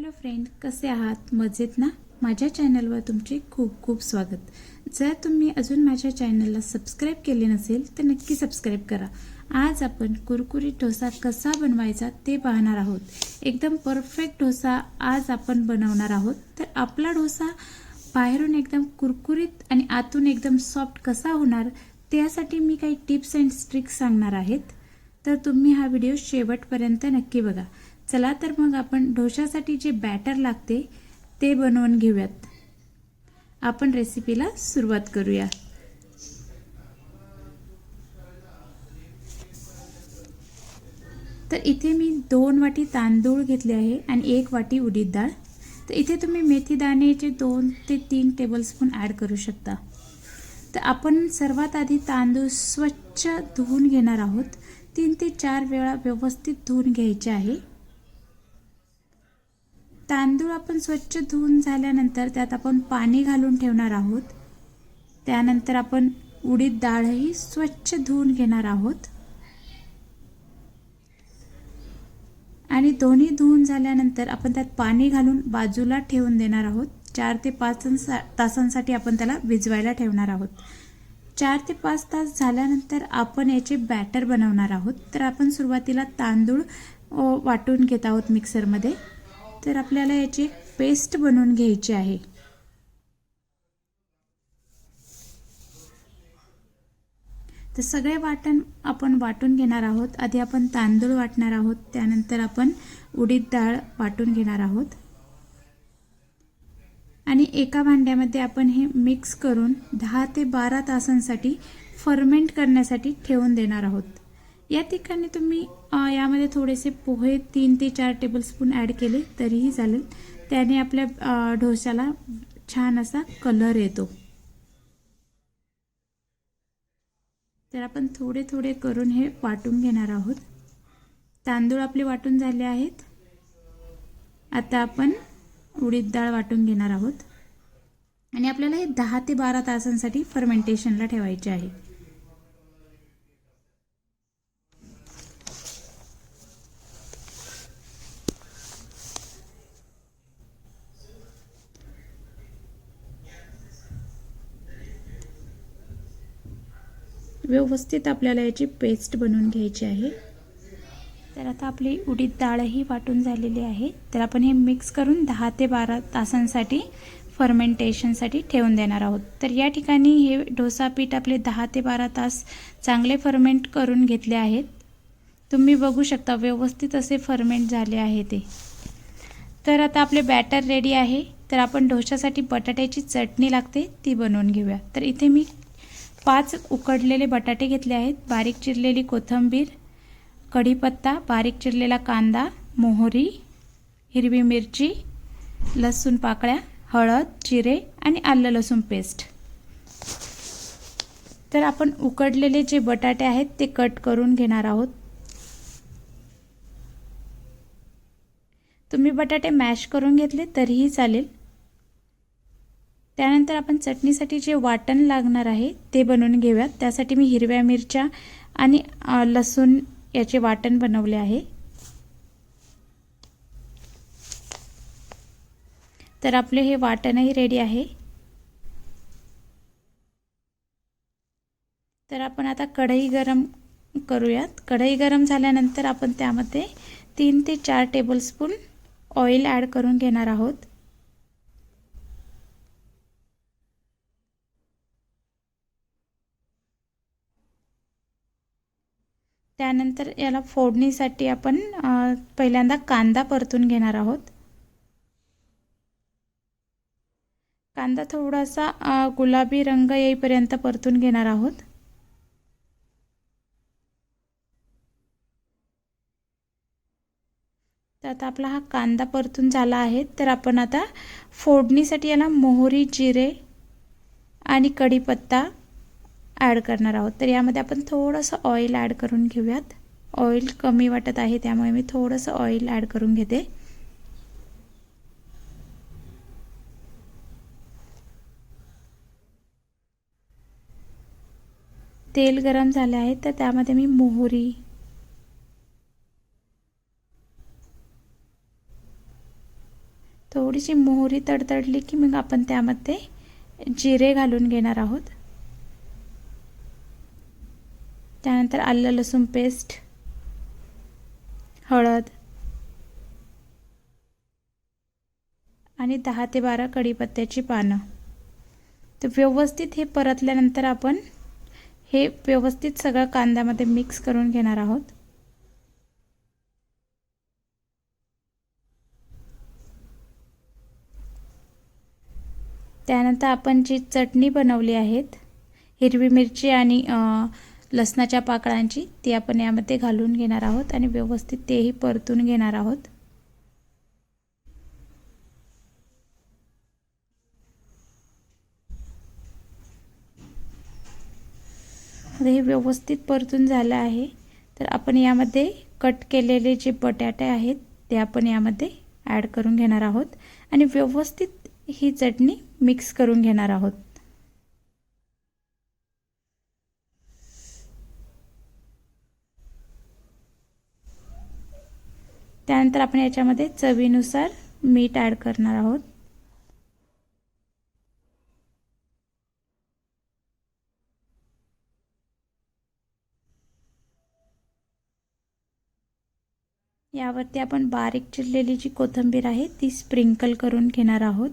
Hello friend, कसे आहात? मजेत ना? माझ्या चॅनलवर तुमचे खूप खूप स्वागत. जर तुम्ही अजून माझ्या चॅनलला सबस्क्राईब केले नसेल तर नक्की सबस्क्राईब करा. आज आपण कुरकुरीत डोसा कसा बनवायचा ते पाहणार आहोत. एकदम परफेक्ट डोसा आज आपण बनवणार आहोत. तर आपला डोसा बाहेरून एकदम कुरकुरीत आणि आतून एकदम सॉफ्ट कसा होणार त्यासाठी मी काही टिप्स अँड ट्रिक्स सांगणार आहेत. तर तुम्ही हा व्हिडिओ शेवटपर्यंत नक्की बघा. चला तर मग आपण डोशासाठी जे बॅटर लागते ते बनवून घेऊयात. आपण रेसिपीला सुरुवात करूया. तर इथे मी 2 वाटी तांदूळ घेतले आहे आणि 1 वाटी उडीद डाळ. तर इथे तुम्ही मेथी दाण्याचे 2 ते 3 टेबलस्पून ॲड करू शकता. तर आपण सर्वात आधी तांदूळ स्वच्छ धुवून घेणार आहोत. 3 ते 4 वेळा व्यवस्थित धुवून घ्यायचे आहे. तांदूळ आपण स्वच्छ धुवून झाल्यानंतर त्यात आपण पाणी घालून ठेवणार आहोत. त्यानंतर आपण उडीद डाळही स्वच्छ धुवून घेणार आहोत आणि दोन्ही धुवून झाल्यानंतर आपण त्यात पाणी घालून बाजूला ठेवून देणार आहोत. 4 ते 5 तासांसाठी आपण त्याला भिजवायला ठेवणार आहोत. 4 ते 5 तास झाल्यानंतर आपण याचे बॅटर बनवणार आहोत. तर आपण सुरुवातीला तांदूळ वाटून घेत आहोत मिक्सरमध्ये. तर आपल्याला याची पेस्ट बनवून घ्यायची आहे. तर सगळे वाटण आपण वाटून घेणार आहोत. आधी आपण तांदूळ वाटणार आहोत, त्यानंतर आपण उडीद डाळ वाटून घेणार आहोत आणि एका भांड्यामध्ये आपण हे मिक्स करून 10 ते 12 तासांसाठी फर्मेंट करण्यासाठी ठेवून देणार आहोत. या ठिकाणी तुम्ही यामध्ये थोडेसे पोहे 3 ते 4 टेबलस्पून ॲड केले तरीही चालेल. त्याने आपल्या डोश्याला छान असा कलर येतो. तर आपण थोडे थोडे करून हे वाटून घेणार आहोत. तांदूळ आपले वाटून झाले आहेत. आता आपण उडीद डाळ वाटून घेणार आहोत आणि आपल्याला हे 10 ते 12 तासांसाठी फर्मेंटेशनला ठेवायचे आहे. व्यवस्थित आपल्याला याची पेस्ट बनवून घ्यायची आहे. तर आता आपली उडीद डाळही वाटून झालेली आहे. तर आपण हे मिक्स करून 10 ते 12 तासांसाठी फर्मेंटेशनसाठी ठेवून देणार आहोत. तर या ठिकाणी हे डोसा पीठ आपले 10 ते 12 तास चांगले फर्मेंट करून घेतले आहेत. तुम्ही बघू शकता व्यवस्थित असे फर्मेंट झाले आहे ते. तर आता आपले बॅटर रेडी आहे. तर आपण डोशासाठी बटाट्याची चटणी लागते ती बनवून घेऊया. तर इथे मी 5 उकडलेले बटाटे घेतले आहेत. बारीक चिरलेली कोथिंबीर, कढीपत्ता, बारीक चिरलेला कांदा, मोहरी, हिरवी मिरची, लसूण पाकळ्या, हळद, जिरे आणि आलं लसूण पेस्ट. तर आपण उकडलेले जे बटाटे आहेत ते कट करून घेणार आहोत. तुम्ही बटाटे मॅश करून घेतले तरीही चालेल. त्यानंतर आपण चटणीसाठी जे वाटण लागणार आहे ते बनवून घेऊयात. त्यासाठी मी हिरव्या मिरच्या आणि लसूण याचे वाटण बनवले आहे. तर आपले हे वाटणही रेडी आहे. तर आपण आता कढई गरम करूयात. कढई गरम झाल्यानंतर आपण त्यामध्ये 3 ते 4 टेबलस्पून ऑइल ॲड करून घेणार आहोत. त्यानंतर याला फोडणीसाठी आपण पहिल्यांदा कांदा परतून घेणार आहोत. कांदा थोडासा गुलाबी रंग येईपर्यंत परतून घेणार आहोत. तर आता आपला हा कांदा परतून झाला आहे. तर आपण आता फोडणीसाठी याला मोहरी, जिरे आणि कढीपत्ता ॲड करणार आहोत. तर यामध्ये आपण थोडंसं ऑइल ॲड करून घेऊयात. ऑइल कमी वाटत आहे त्यामुळे मी थोडंसं ऑइल ॲड करून घेते. तेल गरम झाले आहे तर त्यामध्ये मी मोहरी, थोडीशी मोहरी तडतडली की मग आपण त्यामध्ये जिरे घालून घेणार आहोत. त्यानंतर आलं लसूण पेस्ट, हळद आणि 10 ते 12 कढीपत्त्याची पानं. तर व्यवस्थित हे परतल्यानंतर आपण हे व्यवस्थित सगळं कांद्यामध्ये मिक्स करून घेणार आहोत. त्यानंतर आपण जी चटणी बनवली आहेत हिरवी मिरची आणि लसणाच्या पाकळ्यांची, ती आपण यामध्ये घालून घेणार आहोत आणि व्यवस्थित तेही परतून घेणार आहोत. हे व्यवस्थित परतून झालं आहे. तर आपण यामध्ये कट केलेले जे बटाटे आहेत ते आपण यामध्ये ॲड करून घेणार आहोत आणि व्यवस्थित ही चटणी मिक्स करून घेणार आहोत. त्यानंतर आपण याच्यामध्ये चवीनुसार मीठ ॲड करणार आहोत. यावरती आपण बारीक चिरलेली जी कोथिंबीर आहे ती स्प्रिंकल करून घेणार आहोत.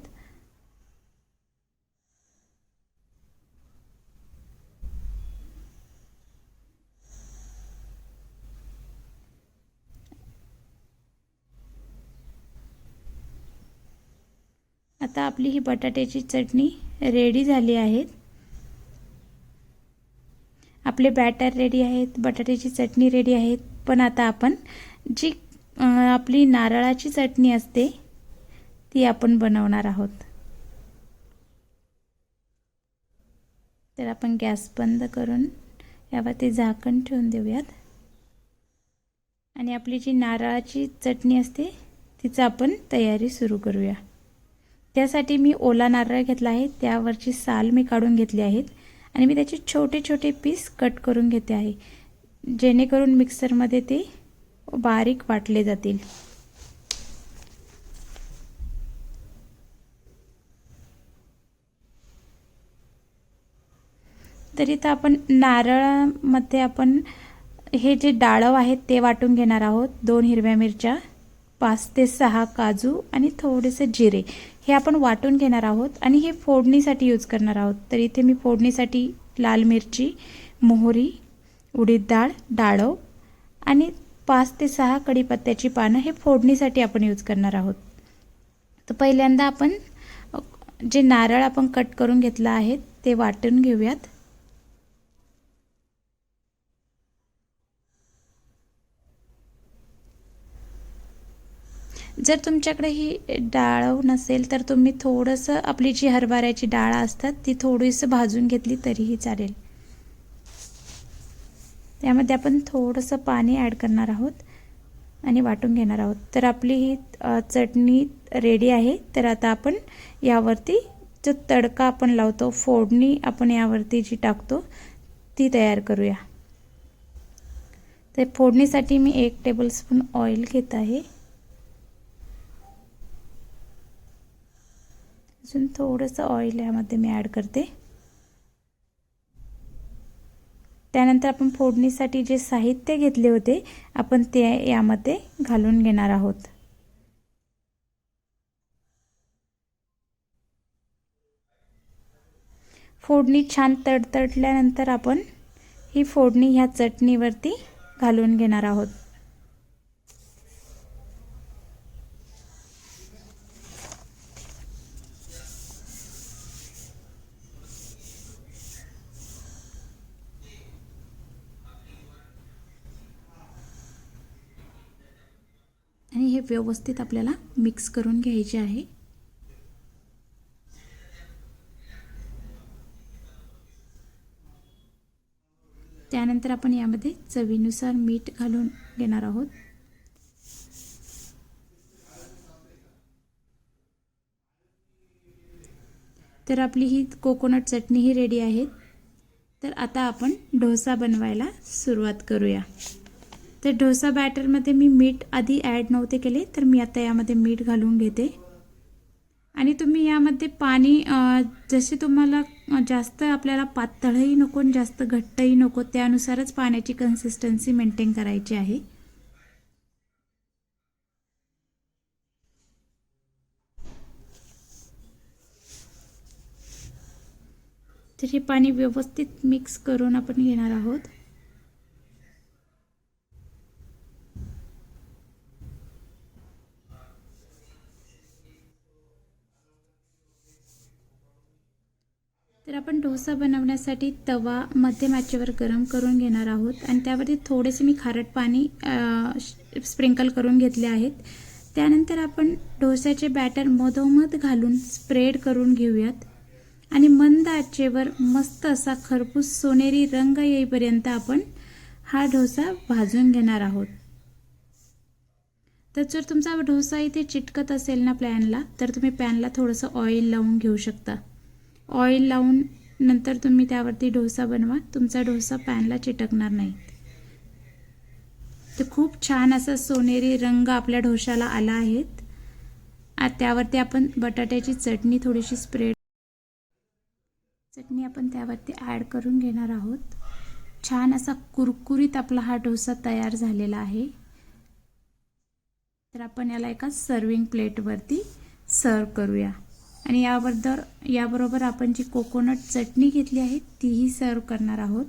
आता आपली ही बटाट्याची चटणी रेडी झाली आहे. आपले बॅटर रेडी आहेत, बटाट्याची चटणी रेडी आहेत. पण आता आपण जी आपली नारळाची चटणी असते ती आपण बनवणार आहोत. तर आपण गॅस बंद करून यावरती झाकण ठेवून देऊयात आणि आपली जी नारळाची चटणी असते तिचं आपण तयारी सुरू करूया. त्यासाठी मी ओला नारळ घेतला आहे, त्यावरची साल मी काढून घेतली आहेत आणि मी त्याचे छोटे छोटे पीस कट करून घेते आहे, जेणेकरून मिक्सरमध्ये ते बारीक वाटले जातील. तर इथं आपण नारळामध्ये आपण हे जे डाळव आहेत ते वाटून घेणार आहोत. 2 हिरव्या मिरच्या, 5 ते 6 काजू आणि थोडेसे जिरे हे आपण वाटून घेणार आहोत आणि हे फोडणीसाठी यूज करणार आहोत. तर इथे मी फोडणीसाठी लाल मिरची, मोहरी, उडीद डाळ, डाळव आणि 5 ते 6 कढीपत्त्याची पानं हे फोडणीसाठी आपण यूज करणार आहोत. तर पहिल्यांदा आपण जे नारळ आपण कट करून घेतला आहे ते वाटून घेऊयात. जर तुमच्याकडे ही डाळ नसेल तर तुम्ही थोडंसं आपली जी हरभऱ्याची डाळ असतात ती थोडीसं भाजून घेतली तरीही चालेल. त्यामध्ये आपण थोडंसं पाणी ॲड करणार आहोत आणि वाटून घेणार आहोत. तर आपली ही चटणी रेडी आहे. तर आता आपण यावरती जो तडका आपण लावतो, फोडणी आपण यावरती जी टाकतो ती तयार करूया. तर फोडणीसाठी मी 1 टेबलस्पून ऑइल घेत आहे. अजून थोडंसं ऑइल यामध्ये मी ॲड करते. त्यानंतर आपण फोडणीसाठी जे साहित्य घेतले होते आपण ते यामध्ये घालून घेणार आहोत. फोडणी छान तडतडल्यानंतर आपण ही फोडणी ह्या चटणीवरती घालून घेणार आहोत. आणि हे व्यवस्थित आपल्याला मिक्स करून घ्यायचे आहे. त्यानंतर आपण यामध्ये चवीनुसार मीठ घालून घेणार आहोत. तर आपली ही कोकोनट चटणी ही रेडी आहे. तर आता आपण डोसा बनवायला सुरुवात करूया. तर डोसा बॅटरमध्ये मी मीठ आधी ॲड नव्हते केले, तर मी आता यामध्ये मीठ घालून घेते. आणि तुम्ही यामध्ये पाणी जसे तुम्हाला जास्त आपल्याला पातळही नको आणि जास्त घट्टही नको, त्यानुसारच पाण्याची कन्सिस्टन्सी मेंटेन करायची आहे. तर हे पाणी व्यवस्थित मिक्स करून आपण घेणार आहोत. तर आपण डोसा बनवण्यासाठी तवा मध्यम आचेवर गरम करून घेणार आहोत आणि त्यावरती थोडेसे मी खारट पाणी स्प्रिंकल करून घेतले आहेत. त्यानंतर आपण डोस्याचे बॅटर मधोमध घालून स्प्रेड करून घेऊयात आणि मंद आचेवर मस्त असा खरपूस सोनेरी रंग येईपर्यंत आपण हा डोसा भाजून घेणार आहोत. तर जर तुमचा डोसा इथे चिटकत असेल ना पॅनला, तर तुम्ही पॅनला थोडंसं ऑइल लावून घेऊ शकता. ऑइल लावून नंतर तुम्ही त्यावरती डोसा बनवा, तुमचा डोसा पॅनला चिटकणार नाही. तर खूप छान असा सोनेरी रंग आपल्या डोशाला आला आहे. त्यावरती आपण बटाट्याची चटणी थोडीशी चटणी आपण त्यावरती ॲड करून घेणार आहोत. छान असा कुरकुरीत आपला हा डोसा तयार झालेला आहे. तर आपण याला एका सर्विंग प्लेटवरती सर्व करूया आणि याबरोबर आपण जी कोकोनट चटणी घेतली आहे तीही सर्व करणार आहोत.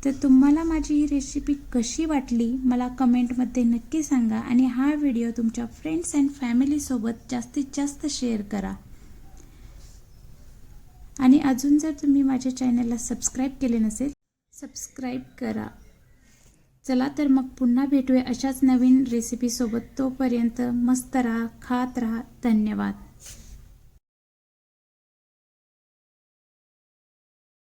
तर तुम्हाला माझी ही रेसिपी कशी वाटली मला कमेंटमध्ये नक्की सांगा आणि हा व्हिडिओ तुमच्या फ्रेंड्स अँड फॅमिलीसोबत जास्तीत जास्त शेअर करा. आणि अजून जर तुम्ही माझ्या चॅनलला सबस्क्राईब केले नसेल, सबस्क्राईब करा. चला तर मग पुन्हा भेटूया अशाच नवीन रेसिपीसोबत. तोपर्यंत मस्त राहा, खात राहा. धन्यवाद.